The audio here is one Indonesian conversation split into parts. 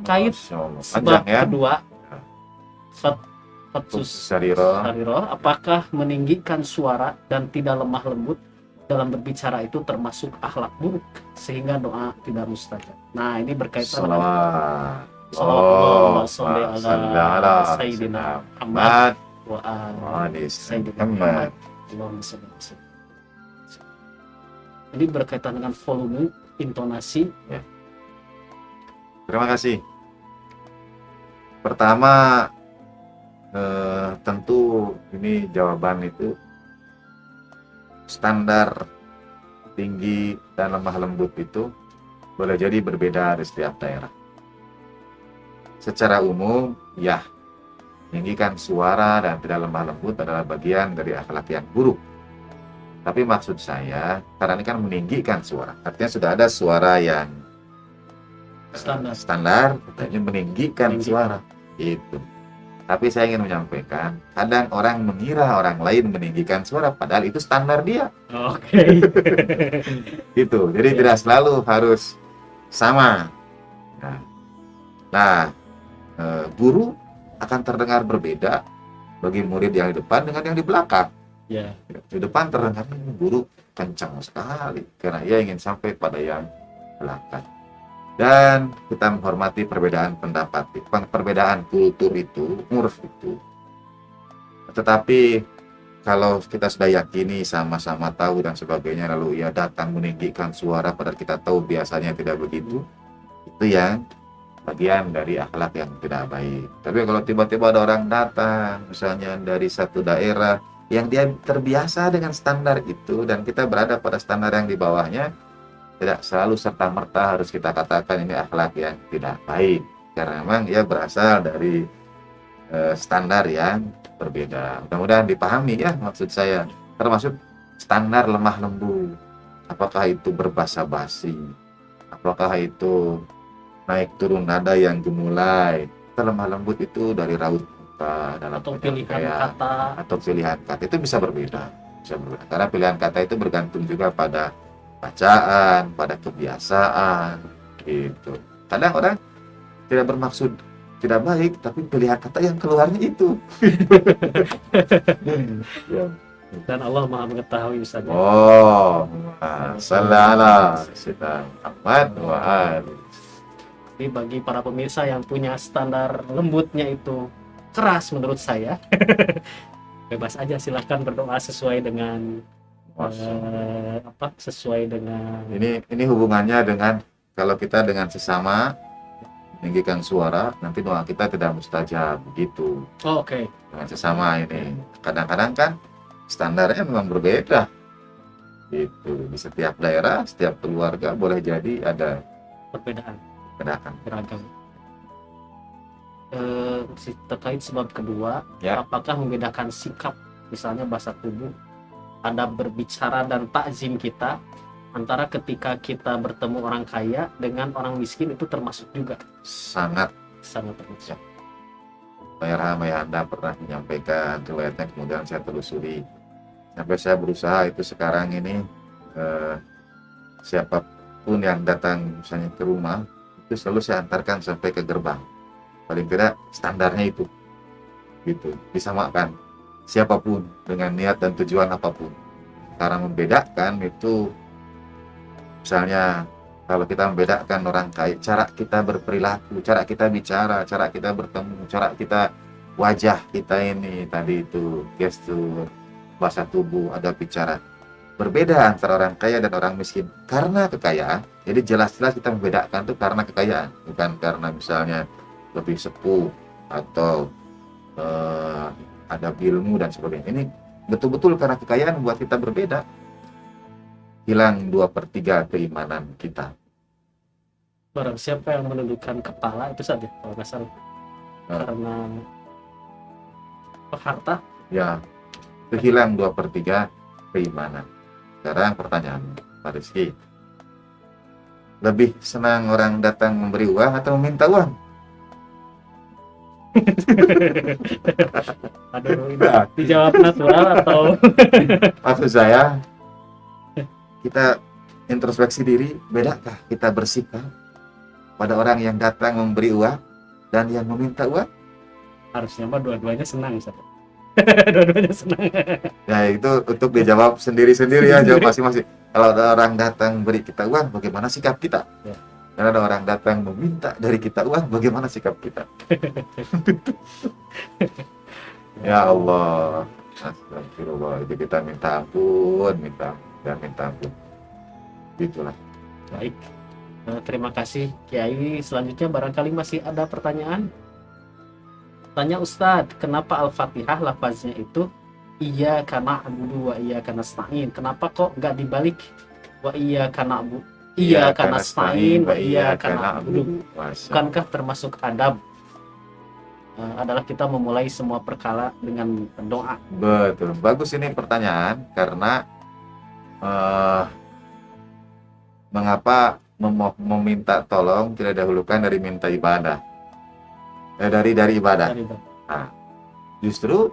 terkait Masya Allah. sebab Panjang ya. kedua, Fatsus Syariro. apakah meninggikan suara dan tidak lemah lembut dalam berbicara itu termasuk akhlak buruk sehingga doa tidak mustajab. Nah, ini berkaitan dengan Salawat. Sallallahu Salli ala ala Sayyidina Muhammad wa wa ali Sayyidina Muhammad. Allahumma shalli ala Sayyidina. Ini berkaitan dengan volume, intonasi. Terima kasih. Pertama, tentu ini jawaban itu standar tinggi dan lemah lembut itu boleh jadi berbeda di setiap daerah. Secara umum, ya, meninggikan suara dan tidak lemah lembut adalah bagian dari akhlak yang buruk. Tapi maksud saya, karena ini kan meninggikan suara, artinya sudah ada suara yang standar, artinya meninggikan suara. Itu. Tapi saya ingin menyampaikan, kadang orang mengira orang lain meninggikan suara, padahal itu standar dia. Oke. Gitu. Jadi tidak selalu harus sama. Nah, guru akan terdengar berbeda bagi murid yang di depan dengan yang di belakang. Ya. Di depan terdengar guru kencang sekali karena ia ingin sampai pada yang belakang. Dan kita menghormati perbedaan pendapat, perbedaan kultur itu, uruf itu. Tetapi kalau kita sudah yakini, sama-sama tahu dan sebagainya, lalu ia datang meninggikan suara padahal kita tahu biasanya tidak begitu, itu yang bagian dari akhlak yang tidak baik. Tapi kalau tiba-tiba ada orang datang, misalnya dari satu daerah, yang dia terbiasa dengan standar itu, dan kita berada pada standar yang di bawahnya, tidak selalu serta-merta harus kita katakan ini akhlak yang tidak baik. Karena memang ia berasal dari standar yang berbeda. Mudah-mudahan dipahami ya maksud saya. Termasuk standar lemah lembut. Apakah itu berbahasa basi? Apakah itu naik turun nada yang gemulai? Lemah lembut itu dari raut muka dalam Atau pilihan kata. Atau pilihan kata itu bisa berbeda. Karena pilihan kata itu bergantung juga pada bacaan, pada kebiasaan, gitu. Kadang orang tidak bermaksud tidak baik, tapi pilihan kata yang keluarnya itu. Dan Allah Maha mengetahui Ustaz. Sallallahu Muhammad wa ali. Jadi bagi para pemirsa yang punya standar lembutnya itu keras menurut saya, bebas aja, silahkan berdoa sesuai dengan sesuai dengan ini hubungannya dengan kalau kita dengan sesama meninggikan suara, nanti doa kita tidak mustajab begitu. Oke. Dengan sesama ini kadang-kadang kan standarnya memang berbeda itu. Di setiap daerah, setiap keluarga boleh jadi ada perbedaan beragam. Terkait sebab kedua, apakah membedakan sikap, misalnya bahasa tubuh, adab berbicara dan takzim kita antara ketika kita bertemu orang kaya dengan orang miskin, itu termasuk juga? Sangat termasuk. Ayah Anda pernah menyampaikan riwayatnya, kemudian saya telusuri sampai saya berusaha itu sekarang ini siapapun yang datang misalnya ke rumah itu selalu saya antarkan sampai ke gerbang, paling tidak standarnya itu gitu, disamakan siapapun dengan niat dan tujuan apapun. Karena membedakan itu, misalnya kalau kita membedakan orang kaya, cara kita berperilaku, cara kita bicara, cara kita bertemu, cara kita, wajah kita ini tadi itu, gestur, bahasa tubuh, ada bicara, berbeda antara orang kaya dan orang miskin karena kekayaan. Jadi jelas-jelas kita membedakan itu karena kekayaan, bukan karena misalnya lebih sepuh atau ada ilmu dan sebagainya. Ini betul-betul karena kekayaan membuat kita berbeda. Hilang 2/3 keimanan kita. Barang siapa yang menundukkan kepala itu saja kalau nggak salah karena harta, ya itu hilang 2/3 keimanan. Sekarang pertanyaan Pak Rizky, lebih senang orang datang memberi uang atau meminta uang? Aduh, ini dijawab natural atau maksud saya kita introspeksi diri, bedakah kita bersikap pada orang yang datang memberi uang dan yang meminta uang? Harusnya mah dua-duanya senang, Ustaz. Dua-duanya senang. Ya itu untuk dijawab sendiri-sendiri ya, jawab masing-masing. Kalau ada orang datang beri kita uang, bagaimana sikap kita? Ya. Dan ada orang datang meminta dari kita uang, bagaimana sikap kita? Ya Allah, astagfirullah, itu kita minta ampun, minta ampun. Itulah. Baik. Terima kasih Kiai. Selanjutnya barangkali masih ada pertanyaan. Tanya Ustadz, kenapa Al-Fatihah lafaznya itu iyyaka na'budu wa iyyaka nasta'in? Kenapa kok nggak dibalik wa iyyaka na'budu, iyyaka nasta'in wa iyyaka na'budu? Bukankah termasuk adab adalah kita memulai semua perkara dengan doa? Betul, bagus ini pertanyaan karena mengapa meminta tolong tidak dahulukan dari minta ibadah? Dari ibadah. Nah, justru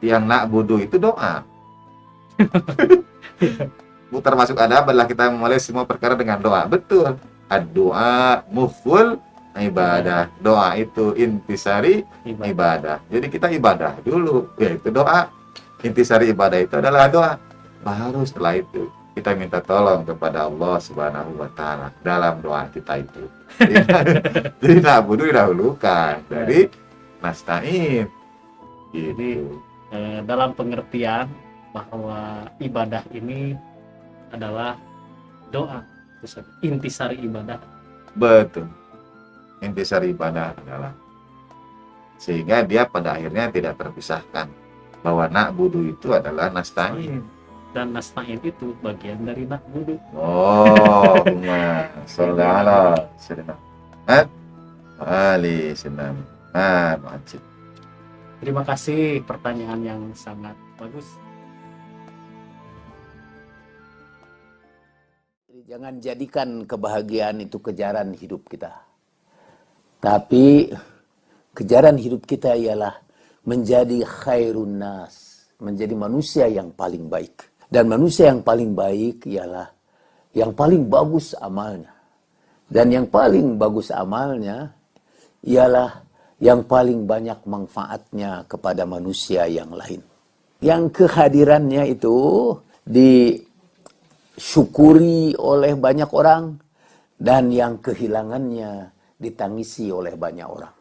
yang na'budu itu doa. Termasuk adab adalah kita memulai semua perkara dengan doa. Betul. Ad-doa muful ibadah. Doa itu intisari ibadah. Jadi kita ibadah dulu, yaitu doa. Intisari ibadah itu adalah doa. Baru setelah itu kita minta tolong kepada Allah Subhanahu wa Ta'ala dalam doa kita itu. Jadi na'budu didahulukan dari nasta'in. Jadi dalam pengertian bahwa ibadah ini adalah doa, intisari ibadah. Betul. Intisari ibadah adalah, sehingga dia pada akhirnya tidak terpisahkan bahwa na'budu itu adalah nasta'in. Dan nasta'in itu bagian dari na'budu. Oh, sallallahu alaihi wasallam. Terima kasih, pertanyaan yang sangat bagus. Jangan jadikan kebahagiaan itu kejaran hidup kita. Tapi kejaran hidup kita ialah menjadi khairun nas, menjadi manusia yang paling baik. Dan manusia yang paling baik ialah yang paling bagus amalnya. Dan yang paling bagus amalnya ialah yang paling banyak manfaatnya kepada manusia yang lain. Yang kehadirannya itu disyukuri oleh banyak orang dan yang kehilangannya ditangisi oleh banyak orang.